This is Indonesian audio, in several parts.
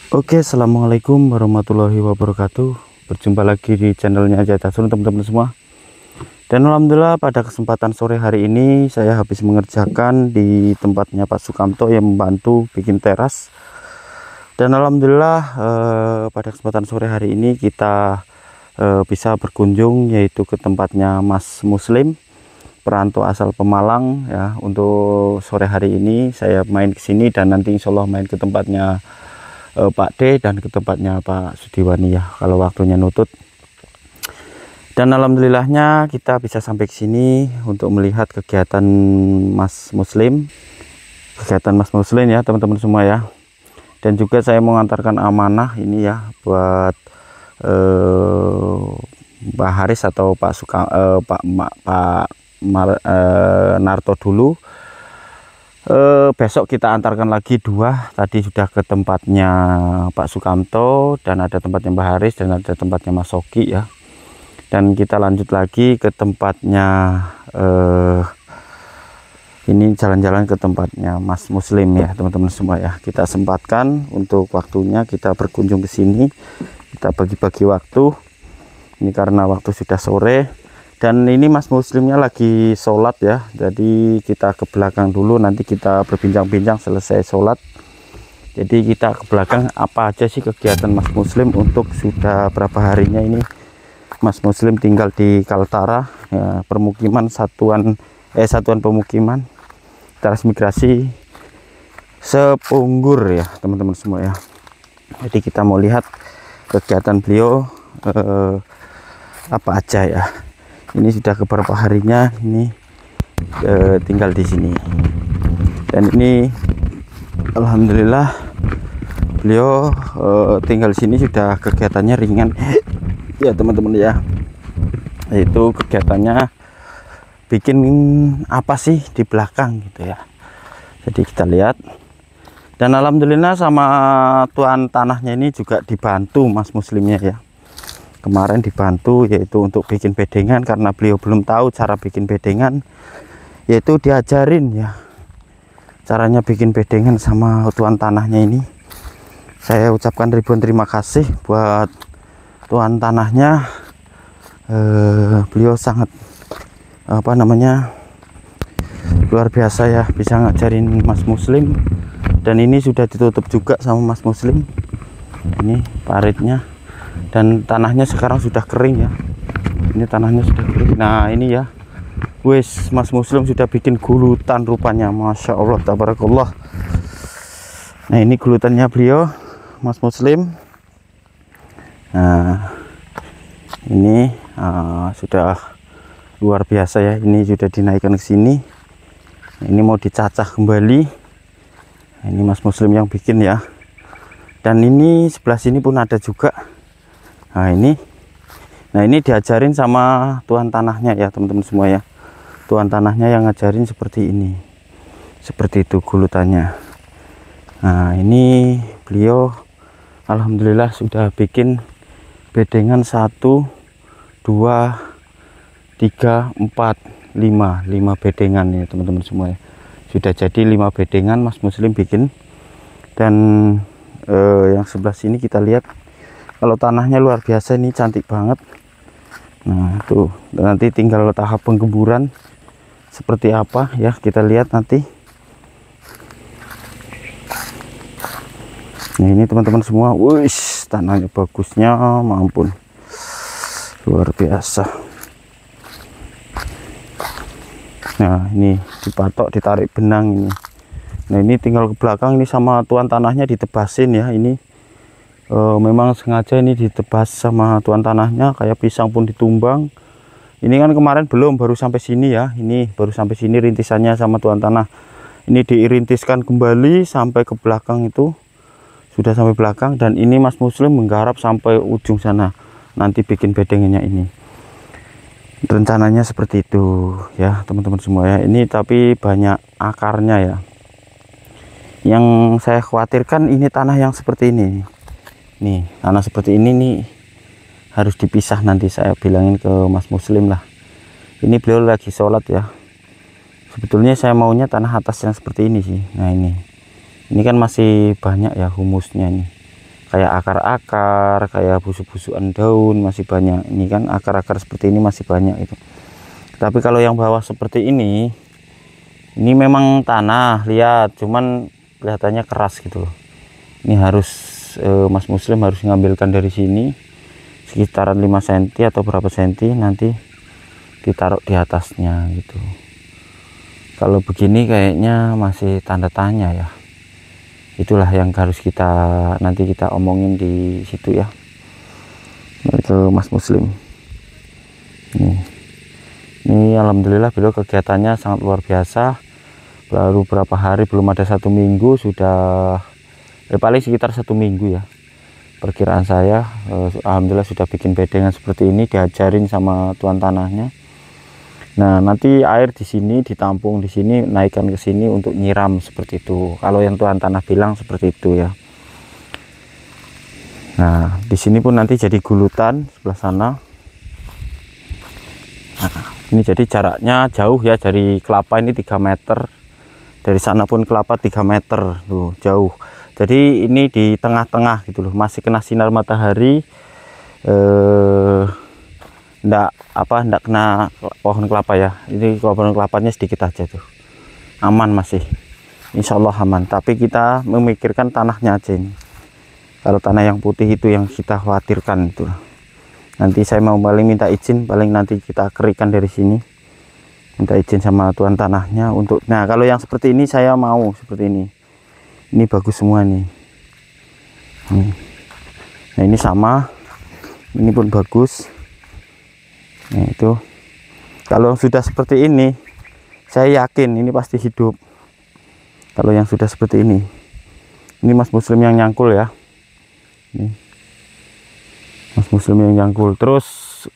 Oke, assalamualaikum warahmatullahi wabarakatuh. Berjumpa lagi di channelnya Jatasun teman-teman semua. Dan alhamdulillah pada kesempatan sore hari ini saya habis mengerjakan di tempatnya Pak Sukamto yang membantu bikin teras. Dan alhamdulillah pada kesempatan sore hari ini kita bisa berkunjung yaitu ke tempatnya Mas Muslim, perantau asal Pemalang ya. Untuk sore hari ini saya main ke sini dan nanti insya Allah main ke tempatnya Pak D dan ke tempatnya Pak Sudiwani ya kalau waktunya nutut. Dan alhamdulillahnya kita bisa sampai ke sini untuk melihat kegiatan Mas Muslim ya teman-teman semua ya. Dan juga saya mengantarkan amanah ini ya buat Mbak Haris atau Pak Narto dulu. Besok kita antarkan lagi dua. Tadi sudah ke tempatnya Pak Sukamto dan ada tempatnya Mbak Haris dan ada tempatnya Mas Soki ya. Dan kita lanjut lagi ke tempatnya ini jalan-jalan ke tempatnya Mas Muslim ya teman-teman semua ya. Kita sempatkan untuk waktunya kita berkunjung ke sini. Kita bagi-bagi waktu. Ini karena waktu sudah sore. Dan ini Mas Muslimnya lagi sholat ya, jadi kita ke belakang dulu, nanti kita berbincang-bincang selesai sholat. Jadi kita ke belakang apa aja sih kegiatan Mas Muslim untuk sudah berapa harinya ini Mas Muslim tinggal di Kaltara ya, permukiman satuan pemukiman transmigrasi Sepunggur ya teman-teman semua ya. Jadi kita mau lihat kegiatan beliau apa aja ya. Ini sudah beberapa harinya ini tinggal di sini. Dan ini alhamdulillah beliau tinggal di sini sudah kegiatannya ringan ya teman-teman ya. Itu kegiatannya bikin apa sih di belakang gitu ya. Jadi kita lihat. Dan alhamdulillah sama tuan tanahnya ini juga dibantu Mas Muslimnya ya. Kemarin dibantu yaitu untuk bikin bedengan karena beliau belum tahu cara bikin bedengan, yaitu diajarin ya caranya bikin bedengan sama tuan tanahnya ini. Saya ucapkan ribuan terima kasih buat tuan tanahnya. Beliau sangat luar biasa ya, bisa ngajarin Mas Muslim. Dan ini sudah ditutup juga sama Mas Muslim, ini paritnya. Dan tanahnya sekarang sudah kering ya. Ini tanahnya sudah kering. Nah ini ya, wes Mas Muslim sudah bikin gulutan rupanya, Masya Allah tabarakallah. Nah ini gulutannya beliau Mas Muslim. Nah ini sudah luar biasa ya. Ini sudah dinaikkan ke sini. Ini mau dicacah kembali. Ini Mas Muslim yang bikin ya. Dan ini sebelah sini pun ada juga. Nah ini diajarin sama tuan tanahnya ya teman-teman semua ya. Tuan tanahnya yang ngajarin seperti ini, seperti itu gulutannya. Nah ini beliau alhamdulillah sudah bikin bedengan 1 2 3 4 5 bedengan ya teman-teman semua ya. Sudah jadi 5 bedengan Mas Muslim bikin. Dan yang sebelah sini kita lihat kalau tanahnya luar biasa, ini cantik banget. Nah tuh nanti tinggal tahap penggemburan seperti apa ya, kita lihat nanti. Nah ini teman-teman semua, wis tanahnya bagusnya mampun, luar biasa. Nah ini dipatok, ditarik benang ini. Nah ini tinggal ke belakang ini sama tuan tanahnya ditebasin ya. Ini memang sengaja ini ditebas sama tuan tanahnya, kayak pisang pun ditumbang. Ini kan kemarin belum, baru sampai sini ya. Ini baru sampai sini rintisannya sama tuan tanah. Ini diirintiskan kembali sampai ke belakang, itu sudah sampai belakang. Dan ini Mas Muslim menggarap sampai ujung sana, nanti bikin bedengannya ini. Rencananya seperti itu ya teman-teman semua ya. Ini tapi banyak akarnya ya. Yang saya khawatirkan ini tanah yang seperti ini. Nih tanah seperti ini nih harus dipisah, nanti saya bilangin ke Mas Muslim lah. Ini beliau lagi sholat ya. Sebetulnya saya maunya tanah atas yang seperti ini sih. Nah ini kan masih banyak ya humusnya ini. kayak akar-akar, kayak busuk-busukan daun masih banyak. Ini kan akar-akar seperti ini masih banyak itu. Tapi kalau yang bawah seperti ini memang tanah, lihat, cuman kelihatannya keras gitu loh. Ini harus Mas Muslim harus mengambilkan dari sini sekitaran 5 cm atau berapa senti, nanti ditaruh di atasnya gitu. Kalau begini kayaknya masih tanda tanya ya. Itulah yang harus nanti kita omongin di situ ya, itu Mas Muslim. Ini alhamdulillah beliau kegiatannya sangat luar biasa. Baru berapa hari, belum ada 1 minggu sudah paling sekitar 1 minggu ya perkiraan saya. Alhamdulillah sudah bikin bedengan seperti ini, diajarin sama tuan tanahnya. Nah, nanti air di sini ditampung, di sini naikkan ke sini untuk nyiram seperti itu. Kalau yang tuan tanah bilang seperti itu ya. Nah, di sini pun nanti jadi gulutan sebelah sana. Nah, ini jadi jaraknya jauh ya, dari kelapa ini 3 meter. Dari sana pun kelapa 3 meter tuh, jauh. Jadi ini di tengah-tengah gitu loh, masih kena sinar matahari. Enggak kena pohon kelapa ya. Ini pohon kelapanya sedikit aja tuh, aman masih, insya Allah aman. Tapi kita memikirkan tanahnya aja ini. Kalau tanah yang putih itu yang kita khawatirkan itu. Nanti saya mau paling minta izin, paling nanti kita keringkan dari sini, minta izin sama tuan tanahnya untuk. Nah, kalau yang seperti ini saya mau seperti ini bagus semua nih. Nah, ini sama, ini pun bagus. Nah, itu kalau sudah seperti ini saya yakin ini pasti hidup. Kalau yang sudah seperti ini Mas Muslim yang nyangkul ya, ini Mas Muslim yang nyangkul. Terus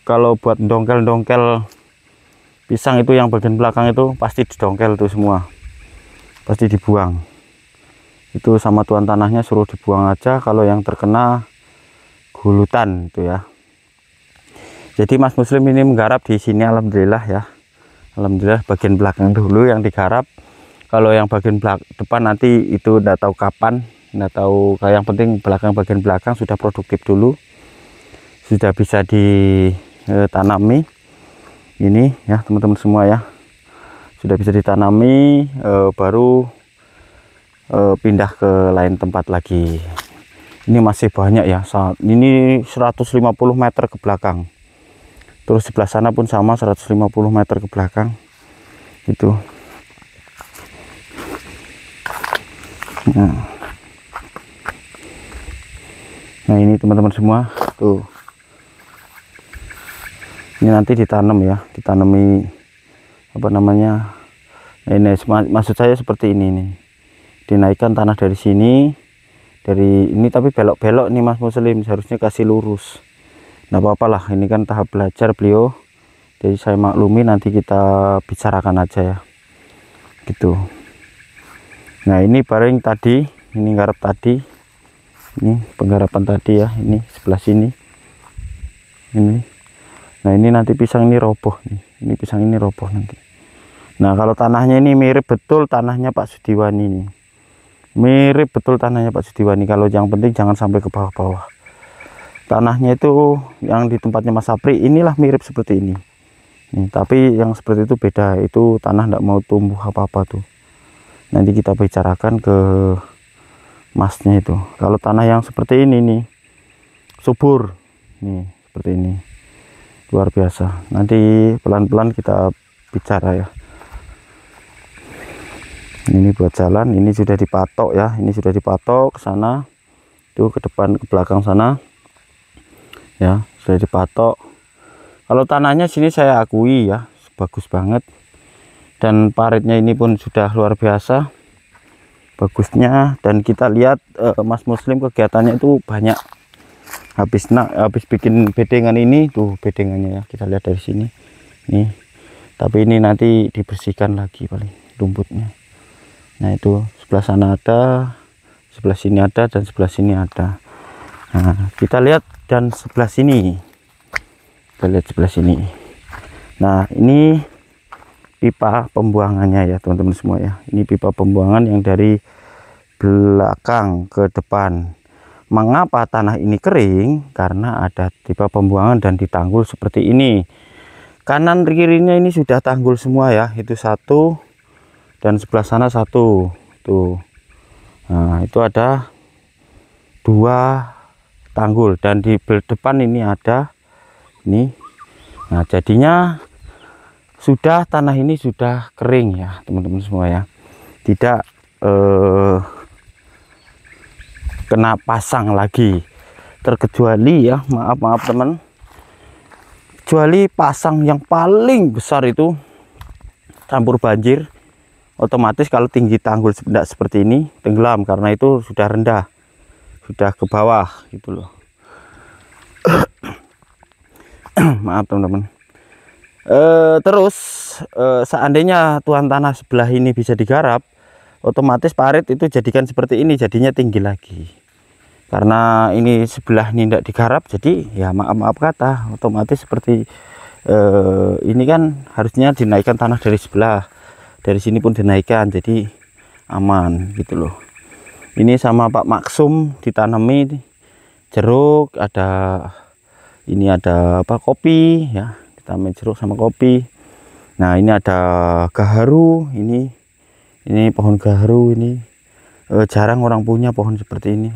kalau buat dongkel pisang itu yang bagian belakang itu pasti didongkel tuh semua, pasti dibuang. Itu sama tuan tanahnya suruh dibuang aja kalau yang terkena gulutan itu ya. Jadi Mas Muslim ini menggarap di sini alhamdulillah ya. Alhamdulillah bagian belakang dulu yang digarap. Kalau yang bagian depan nanti itu enggak tahu kapan, enggak tahu. Yang penting bagian belakang sudah produktif dulu. Sudah bisa ditanami. Ini ya teman-teman semua ya, sudah bisa ditanami, baru pindah ke lain tempat lagi. Ini masih banyak ya, ini 150 meter ke belakang. Terus sebelah sana pun sama, 150 meter ke belakang itu. Nah ini teman-teman semua tuh, ini nanti ditanam ya, ditanami apa namanya, ini maksud saya seperti ini nih, dinaikkan tanah dari sini, dari ini, tapi belok-belok nih Mas Muslim, seharusnya kasih lurus. Nah apa-apa lah, ini kan tahap belajar beliau, jadi saya maklumi, nanti kita bicarakan aja ya gitu. Nah ini bareng tadi, ini garap tadi, ini penggarapan tadi ya, ini sebelah sini ini. Nah ini nanti pisang ini roboh nih, ini pisang ini roboh nanti. Nah kalau tanahnya ini mirip betul tanahnya Pak Sudiwani nih, mirip betul tanahnya Pak Sudiwani. Kalau yang penting jangan sampai ke bawah-bawah. Tanahnya itu yang di tempatnya Mas Sapri inilah mirip seperti ini nih, tapi yang seperti itu beda, itu tanah enggak mau tumbuh apa-apa tuh. Nanti kita bicarakan ke masnya itu. Kalau tanah yang seperti ini nih subur nih, seperti ini luar biasa. Nanti pelan-pelan kita bicara ya. Ini buat jalan, ini sudah dipatok ya, ini sudah dipatok ke sana, itu ke depan ke belakang sana ya, sudah dipatok. Kalau tanahnya sini saya akui ya bagus banget, dan paritnya ini pun sudah luar biasa bagusnya. Dan kita lihat Mas Muslim kegiatannya itu banyak. Habis bikin bedengan ini tuh, bedengannya ya, kita lihat dari sini nih. Tapi ini nanti dibersihkan lagi paling rumputnya. Nah itu sebelah sana ada, sebelah sini ada, dan sebelah sini ada. Nah kita lihat dan sebelah sini, kita lihat sebelah sini. Nah ini pipa pembuangannya ya teman-teman semua ya. Ini pipa pembuangan yang dari belakang ke depan. Mengapa tanah ini kering? Karena ada tipe pembuangan dan ditanggul seperti ini. Kanan kirinya ini sudah tanggul semua ya. Itu satu dan sebelah sana satu. Tuh. Nah, itu ada 2 tanggul dan di depan ini ada ini. Nah, jadinya sudah tanah ini sudah kering ya, teman-teman semua ya. Tidak kena pasang lagi, terkecuali ya, maaf teman, kecuali pasang yang paling besar itu campur banjir, otomatis kalau tinggi tanggul tidak seperti ini tenggelam karena itu sudah rendah, sudah ke bawah gitu loh. Maaf teman-teman. Terus seandainya tuan tanah sebelah ini bisa digarap, otomatis parit itu jadikan seperti ini, jadinya tinggi lagi. Karena ini sebelah ini tidak digarap, jadi ya maaf kata, otomatis seperti ini kan harusnya dinaikkan tanah dari sebelah, dari sini pun dinaikkan, jadi aman gitu loh. Ini sama Pak Maksum ditanami jeruk, ini ada apa, kopi ya, ditanami jeruk sama kopi. Nah, ini ada gaharu, ini pohon gaharu ini jarang orang punya pohon seperti ini.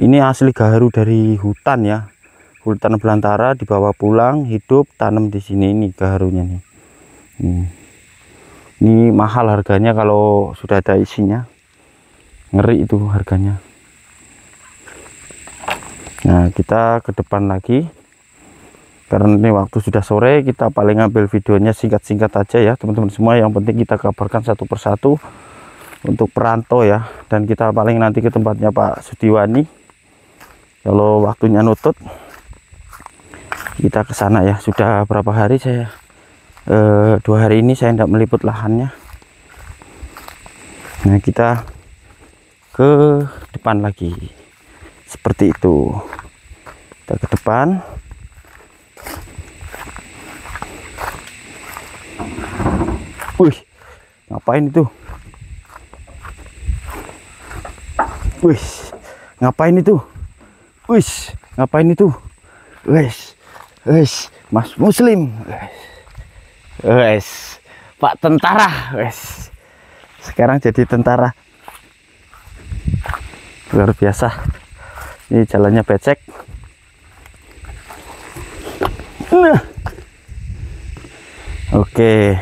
Ini asli gaharu dari hutan ya, hutan belantara, dibawa pulang hidup, tanam di sini. Ini gaharunya nih. Ini mahal harganya kalau sudah ada isinya, ngeri itu harganya. Nah, kita ke depan lagi karena ini waktu sudah sore, kita paling ngambil videonya singkat-singkat aja ya teman-teman semua. Yang penting kita kabarkan satu persatu untuk perantau ya, dan kita paling nanti ke tempatnya Pak Sudiwani. Kalau waktunya nutut kita ke sana ya. Sudah berapa hari saya 2 hari ini saya tidak meliput lahannya. Nah, kita ke depan lagi seperti itu. Kita ke depan. Wih, ngapain itu? Wih, ngapain itu? Wis, ngapain itu? Wis, Mas Muslim. Wis, Pak Tentara. Wis, sekarang jadi tentara. Luar biasa. Ini jalannya becek. Oke.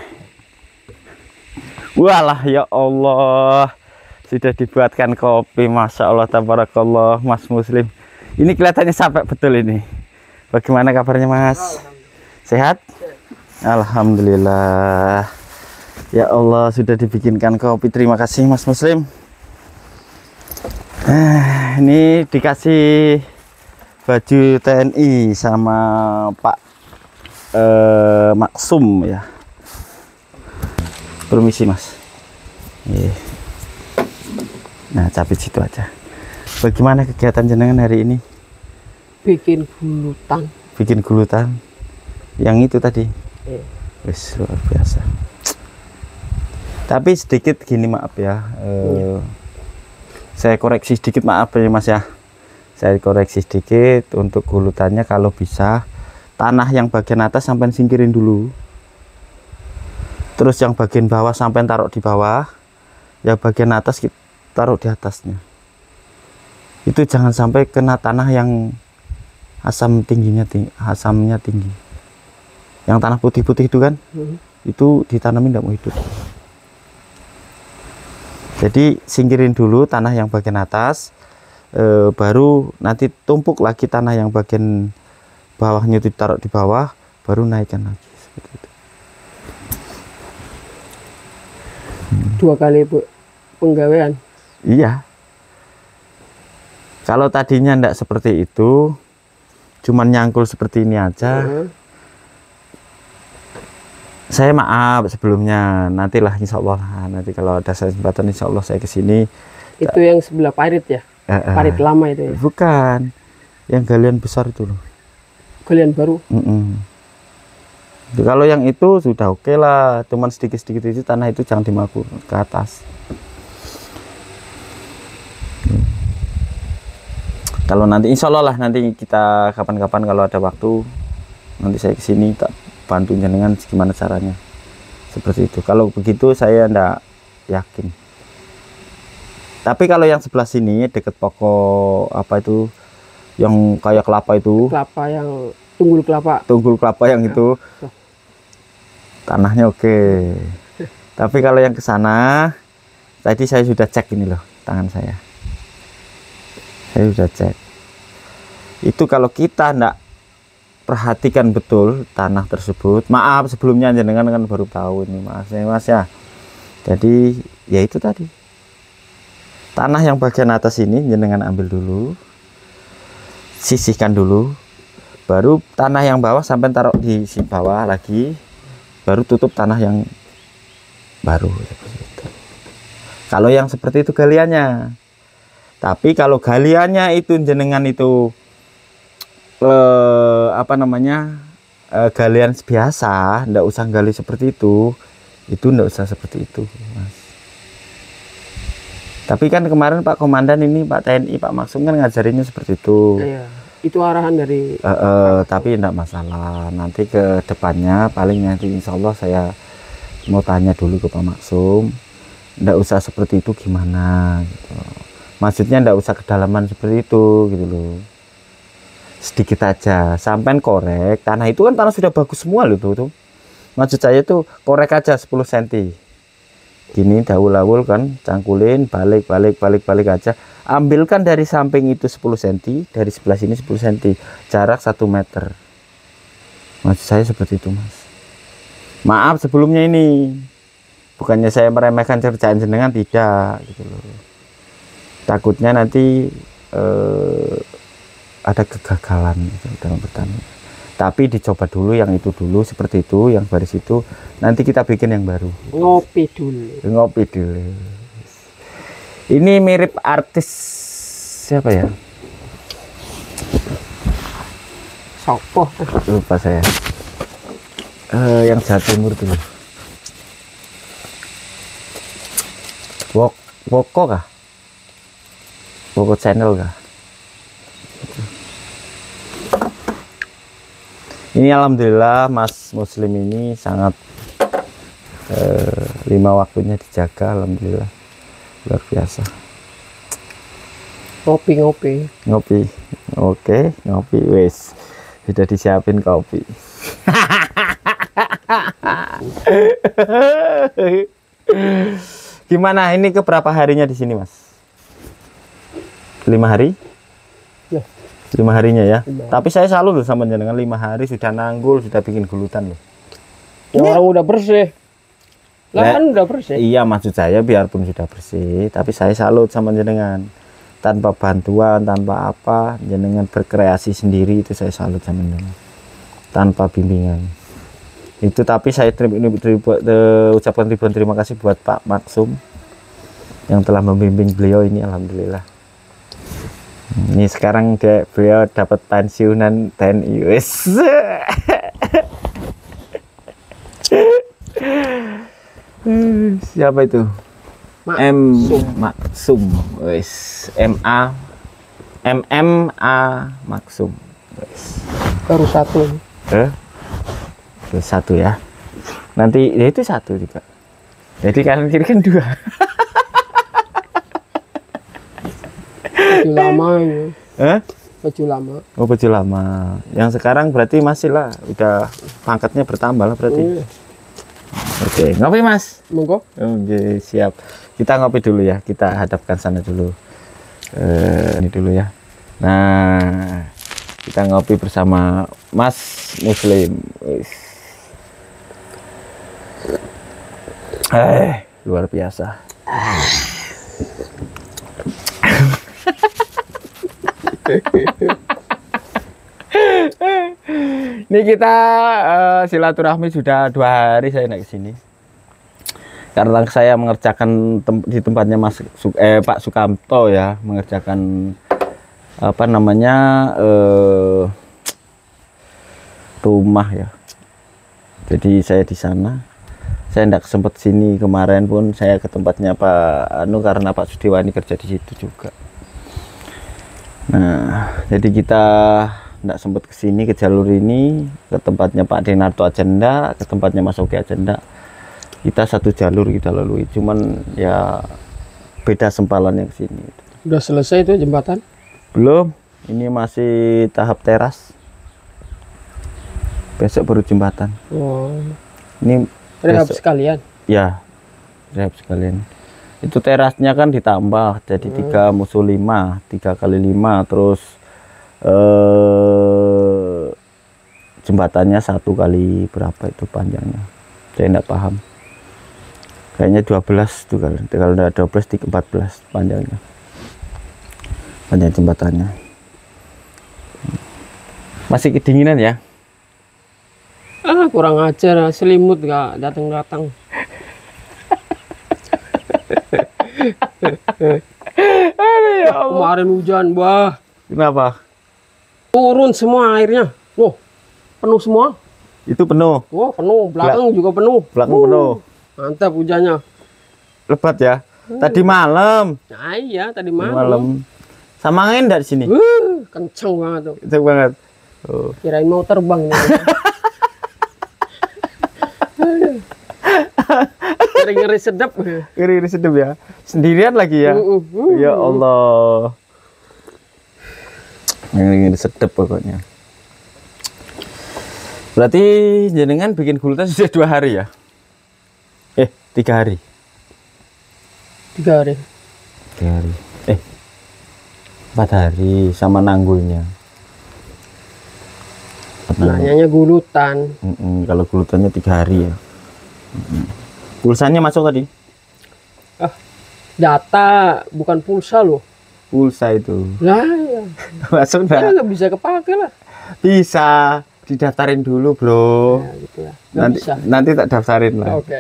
Walah, ya Allah, sudah dibuatkan kopi. Masya Allah, tabarakallah, Mas Muslim. Ini kelihatannya sampai betul ini. Bagaimana kabarnya Mas? Sehat? Alhamdulillah. Ya Allah, sudah dibikinkan kopi. Terima kasih Mas Muslim. Ini dikasih baju TNI sama Pak Maksum ya. Permisi Mas. Nah, capit situ aja. Bagaimana kegiatan jenengan hari ini? Bikin gulutan. Bikin gulutan. Yang itu tadi. Wis, luar biasa. Tapi sedikit gini, maaf ya. Saya koreksi sedikit, maaf ya Mas ya. Saya koreksi sedikit untuk gulutannya, kalau bisa tanah yang bagian atas sampai singkirin dulu. Terus yang bagian bawah sampai taruh di bawah. Yang bagian atas kita taruh di atasnya. Itu jangan sampai kena tanah yang asamnya tinggi. Yang tanah putih-putih itu kan, itu ditanamin tidak mau hidup. Jadi singkirin dulu tanah yang bagian atas, baru nanti tumpuk lagi tanah yang bagian bawahnya itu ditaruh di bawah, baru naikkan lagi seperti itu. 2 kali penggawean. Iya. Kalau tadinya ndak seperti itu, cuman nyangkul seperti ini aja. Saya maaf sebelumnya. Nantilah insya Allah. Nanti kalau ada kesempatan insya Allah saya kesini. Itu yang sebelah parit ya? Parit lama itu ya? Bukan. Yang galian besar itu loh. Galian baru? Kalau yang itu sudah oke lah. Cuman sedikit-sedikit itu tanah itu jangan dimaku ke atas. Kalau nanti insya Allah lah, nanti kita kapan-kapan kalau ada waktu, nanti saya kesini tak bantu jenengan gimana caranya. Seperti itu. Kalau begitu saya ndak yakin. Tapi kalau yang sebelah sini deket pokok apa itu yang kayak kelapa itu, Kelapa yang tunggul kelapa. tunggul kelapa yang itu, tanahnya oke. Tapi kalau yang ke sana, tadi saya sudah cek ini loh, tangan saya. Saya sudah cek. Itu kalau kita ndak perhatikan betul tanah tersebut, maaf sebelumnya jenengan kan baru tahu ini mas ya. Jadi ya itu tadi, tanah yang bagian atas ini jenengan ambil dulu, sisihkan dulu, baru tanah yang bawah sampai taruh di bawah lagi, baru tutup tanah yang baru. Kalau yang seperti itu galiannya. Tapi kalau galiannya itu jenengan itu apa namanya, galian biasa, ndak usah gali seperti itu ndak usah seperti itu mas. Tapi kan kemarin Pak Komandan ini, Pak TNI, Pak Maksum kan ngajarinnya seperti itu. Iya, itu arahan dari Tapi enggak masalah, nanti ke depannya paling nanti insya Allah saya mau tanya dulu ke Pak Maksum, enggak usah seperti itu gimana gitu. Maksudnya enggak usah kedalaman seperti itu gitu loh, sedikit aja sampai korek. Tanah itu kan tanah sudah bagus semua loh tuh. Maksud saya tuh korek aja 10 cm gini, daul-daul kan, cangkulin, balik aja. Ambilkan dari samping itu 10 cm, dari sebelah sini 10 cm, jarak 1 meter. Maksud saya seperti itu mas. Maaf sebelumnya ini, bukannya saya meremehkan kerjaan jenengan, tidak gitu loh. Takutnya nanti ada kegagalan gitu dalam bertani. Tapi dicoba dulu yang itu dulu, seperti itu, yang baris itu, nanti kita bikin yang baru. Ngopi dulu. Ini mirip artis siapa ya? Sopo? Lupa saya. Yang Jawa Timur dulu. Woko kah? Woko channel kah? Ini alhamdulillah Mas Muslim ini sangat 5 waktunya dijaga, alhamdulillah luar biasa. Ngopi. Oke, ngopi wes sudah disiapin kopi. Gimana ini keberapa harinya di sini mas? 5 hari? Ya. 5 harinya ya. 5. Tapi saya salut loh sama jenengan, 5 hari sudah nanggul, sudah bikin gulutan loh. Ya, orang udah bersih. Kan udah bersih. Iya maksud saya biarpun sudah bersih, tapi saya salut sama jenengan. Tanpa bantuan, tanpa apa, jenengan berkreasi sendiri, itu saya salut sama jenengan. Tanpa bimbingan. Itu tapi saya ucapkan ribuan terima kasih buat Pak Maksum yang telah membimbing beliau ini, alhamdulillah. Ini sekarang beliau dapat pensiunan TNI wes. Siapa itu? Maksum wes. MMA Maksum wes. Baru satu. Terus 1 ya. Nanti ya itu 1 juga. Jadi kanan kiri kan 2. Baju lama ya. Baju lama. Oh baju lama. Yang sekarang berarti masih lah, udah pangkatnya bertambah lah berarti. Oke, ngopi mas. Monggo. Oke, siap. Kita ngopi dulu ya. Kita hadapkan sana dulu. Ini dulu ya. Nah, kita ngopi bersama Mas Muslim. Luar biasa. Ini kita silaturahmi sudah 2 hari saya naik sini. Karena saya mengerjakan di tempatnya Pak Sukamto ya, mengerjakan apa namanya rumah ya. Jadi saya di sana. Saya tidak sempat sini kemarin pun, saya ke tempatnya Pak Anu karena Pak Sudiwani kerja di situ juga. Nah, jadi kita nggak sempat ke sini, ke jalur ini, ke tempatnya Pak Denarto aja ndak, ke tempatnya Mas Oki aja ndak. Kita satu jalur kita lalui, cuman ya beda sempalannya ke sini. Udah selesai itu jembatan? Belum, ini masih tahap teras. Besok baru jembatan. Oh. Ini Rehab besok, sekalian. ya, rehab sekalian. Itu terasnya kan ditambah jadi 3 musuh 5, 3 kali 5, terus jembatannya 1 kali berapa itu panjangnya, saya enggak paham, kayaknya 12 tuh, kalau udah 12 14 panjangnya, panjang jembatannya. Masih kedinginan ya? Kurang ajar, selimut nggak datang-datang. Kemarin hujan, wah. Kenapa? Turun semua airnya. Loh, penuh semua. Itu penuh. Wah, penuh. Belakang juga penuh. Belakang penuh. Mantap hujannya. Lebat ya. Tadi malam. Nah, iya, tadi Malam. malam. Sama angin enggak di sini? Kenceng banget tuh. Kenceng banget. Oh. Kirain mau terbang nih. Ngeri-ngeri sedap. Ngeri sedap ya. Sendirian lagi ya. Ya Allah. Ngeri sedap pokoknya. Berarti jenengan bikin gultai sudah 2 hari ya? 3 hari. 3 hari. 3 hari. 4 hari sama nanggulnya. Nanyanya gulutan. Kalau gulutannya 3 hari ya. Pulsanya masuk tadi? Data bukan pulsa loh. Pulsa itu. Lah ya. Masuk enggak? Ya nggak bisa kepake lah. Bisa. Didaftarin dulu, Bro. Ya, gitu lah. Nggak bisa. Nanti tak daftarin lah. Oke.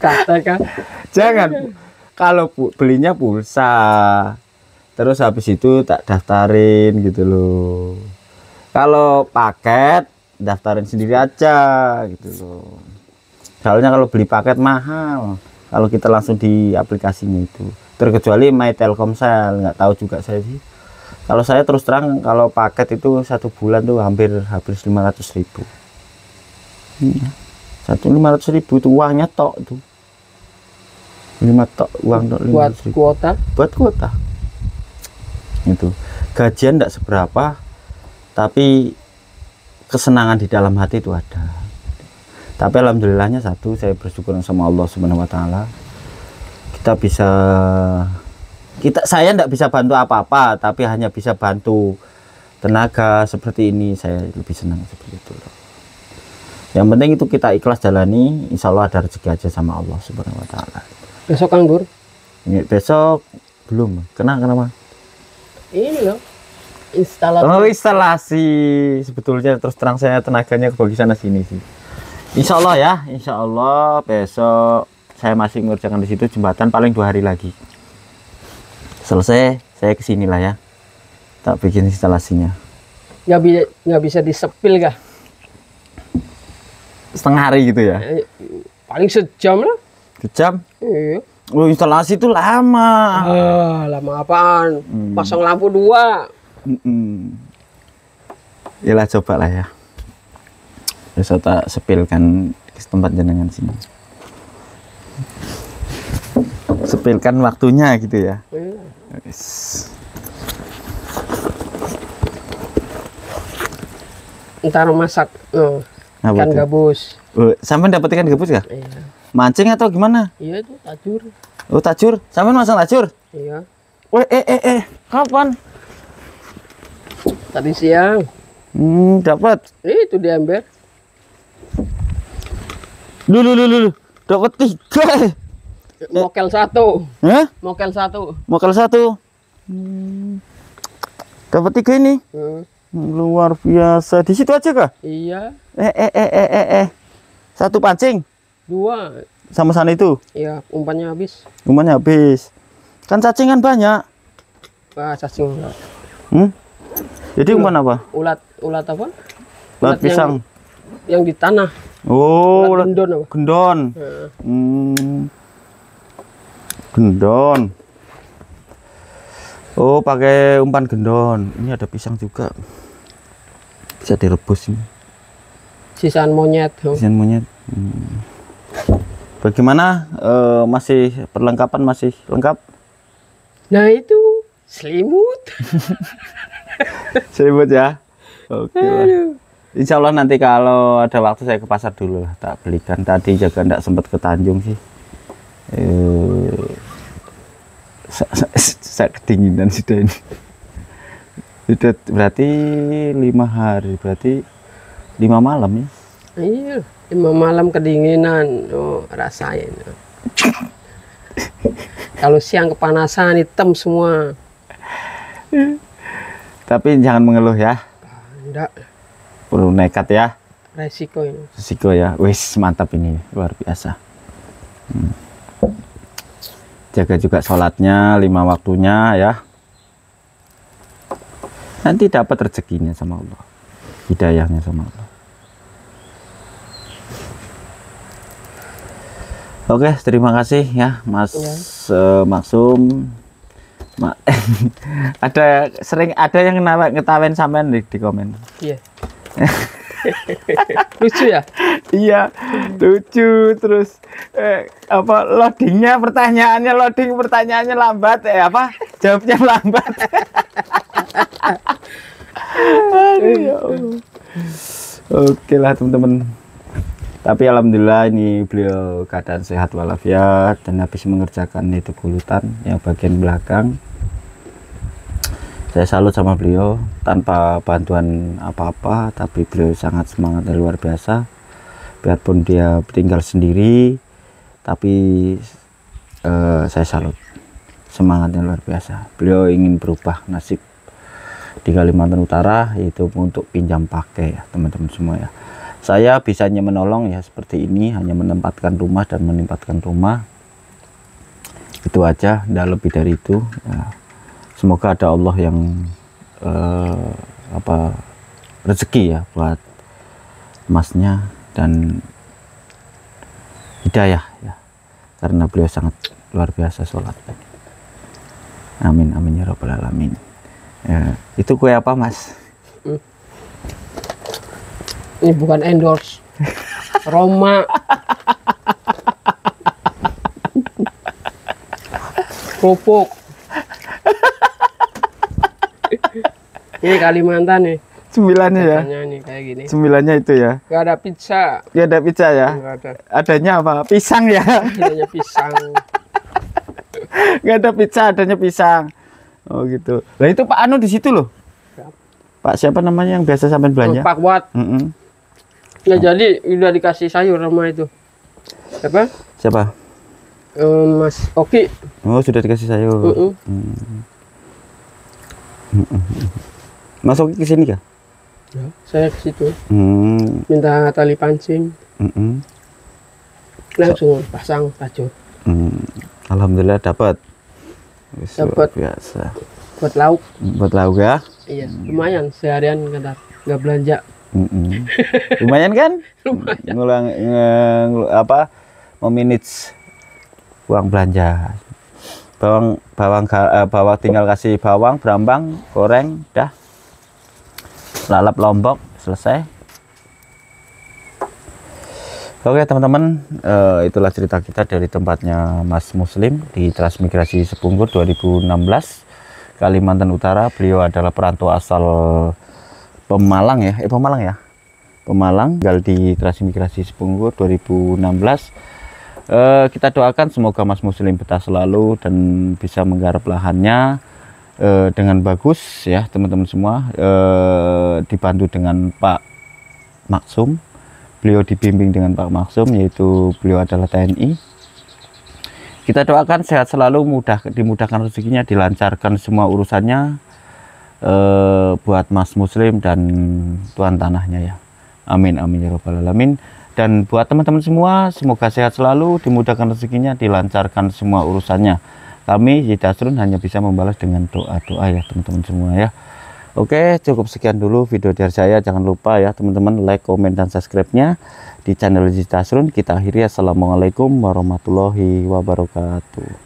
Katakan. Jangan. Kalau belinya pulsa, terus habis itu tak daftarin gitu loh. Kalau paket, daftarin sendiri aja gitu loh. Soalnya kalau beli paket mahal. Kalau kita langsung di aplikasinya itu. Terkecuali My Telkomsel, nggak tahu juga saya sih. Kalau saya terus terang, kalau paket itu 1 bulan tuh hampir 500.000. 500.000 itu uangnya tok tuh. 5 tok uang tok 500.000. Kuota? Buat kuota. Itu. Gajian enggak seberapa, tapi kesenangan di dalam hati itu ada. Tapi alhamdulillahnya satu, saya bersyukur sama Allah Subhanahu wa taala. Saya enggak bisa bantu apa-apa, tapi hanya bisa bantu tenaga seperti ini, saya lebih senang seperti itu. Yang penting itu kita ikhlas jalani, insya Allah ada rezeki aja sama Allah Subhanahu wa taala. Besok anggur? Besok belum. Kenapa? Ini loh. Instalasi. Oh, instalasi. Sebetulnya terus terang saya tenaganya kebagi sana sini sih. Insya Allah ya, insya Allah besok saya masih mengerjakan di situ jembatan paling 2 hari lagi. Selesai, saya kesini lah ya. Tak bikin instalasinya. Nggak bisa disepil kah? Setengah hari gitu ya? Paling sejam lah. Sejam? Iya. Oh, instalasi itu lama. Lama apaan? Pasang lampu 2. Yalah, coba lah ya. Besok tak sepilkan ke tempat jenengan sini. Sepilkan waktunya gitu ya. Yes. Ntar masak ikan gabus. Sampai dapat ikan gabus ya? Iya. Mancing atau gimana? Iya itu tajur. Oh, tajur. Sampai masang tajur? Iya. Kapan? Tadi siang. Dapat. Itu di ember. Lu. Dapat 3. Mokel 1. Hah? Mokel 1. Mokel 1. Dapat 3 ini. Luar biasa. Di situ aja kah? Iya. 1 pancing. 2. Sama sana itu. Iya, umpannya habis. Umpannya habis. Kan cacingan banyak. Wah, cacing. Jadi umpan apa? Ulat apa? Ulat pisang. Yang di tanah. Oh, ulat gendon apa? Gendon. Gendon. Oh, pakai umpan gendon. Ini ada pisang juga. Bisa direbus ini. Sisaan monyet. Sisaan monyet. Bagaimana? Masih perlengkapan masih lengkap? Nah itu selimut. Selimut ya. Oke lah. Insya Allah nanti kalau ada waktu saya ke pasar dulu lah, tak belikan. Tadi juga enggak sempat ke Tanjung sih. Saya kedinginan sudah ini. Sudah berarti 5 hari, berarti 5 malam ya. Iya, 5 malam kedinginan. Oh, rasain. Kalau siang kepanasan hitam semua. Tapi jangan mengeluh ya. Enggak. Perlu nekat ya. Resiko ini. Resiko ya. Wis mantap ini, luar biasa. Jaga juga sholatnya 5 waktunya ya. Nanti dapat rezekinya sama Allah, hidayahnya sama Allah. Oke, terima kasih ya Mas Maksum. Ada yang ngetawain sampean di komen. Iya. Lucu ya? Iya, lucu. Terus loading pertanyaannya lambat, jawabnya lambat. Aduh, ya Allah. Oke lah teman-teman. Tapi alhamdulillah ini beliau keadaan sehat walafiat dan habis mengerjakan itu gulutan yang bagian belakang. Saya salut sama beliau, tanpa bantuan apa-apa, tapi beliau sangat semangat dan luar biasa. Biarpun dia tinggal sendiri, tapi saya salut, semangatnya luar biasa. Beliau ingin berubah nasib di Kalimantan Utara, yaitu untuk pinjam pakai ya teman-teman semua ya. Saya bisanya menolong ya seperti ini, hanya menempatkan rumah dan menempatkan rumah. Itu aja, tidak lebih dari itu ya. Semoga ada Allah yang rezeki ya buat masnya dan hidayah ya, karena beliau sangat luar biasa sholat. Amin amin ya rabbal alamin. Ya, itu kue apa Mas? Ini bukan endorse. Roma. Kerupuk. Ini Kalimantan nih. Cemilannya ya. Nih kayak gini. Cemilannya itu ya. Gak ada pizza. Gak ada pizza ya. Gak ada. Adanya apa? Pisang ya. Adanya pisang. Gak ada pizza, adanya pisang. Oh gitu. Nah itu Pak Anu di situ loh. Pak siapa namanya yang biasa sampai belanja? Pak Wat. Ya jadi udah dikasih sayur sama itu. Siapa? Siapa? Mas Oki. Oh sudah dikasih sayur. Mas Oki kesini kah? Ya, saya ke situ. Minta tali pancing. Langsung pasang tajur. Alhamdulillah dapat. Dapat biasa. Buat lauk. Buat lauk ya? Iya, lumayan seharian nggak belanja. Lumayan kan? Lumayan. Memanage uang belanja. Bawang tinggal kasih bawang, berambang, goreng, dah. Lalap Lombok selesai. Oke teman-teman, itulah cerita kita dari tempatnya Mas Muslim di Transmigrasi Sepunggur 2016 Kalimantan Utara. Beliau adalah perantau asal Pemalang ya, Pemalang, tinggal di Transmigrasi Sepunggur 2016. Kita doakan semoga Mas Muslim betah selalu dan bisa menggarap lahannya dengan bagus ya teman-teman semua, dibantu dengan Pak Maksum. Beliau dibimbing dengan Pak Maksum, yaitu beliau adalah TNI. Kita doakan sehat selalu, dimudahkan rezekinya, dilancarkan semua urusannya buat Mas Muslim dan tuan tanahnya ya. Amin amin ya rabbal alamin. Dan buat teman-teman semua, semoga sehat selalu, dimudahkan rezekinya, dilancarkan semua urusannya. Kami Yita Asrun hanya bisa membalas dengan doa-doa ya teman-teman semua ya. Oke, cukup sekian dulu video dari saya. Jangan lupa ya teman-teman like, komen, dan subscribe-nya di channel Yita Asrun. Kita akhiri. Assalamualaikum warahmatullahi wabarakatuh.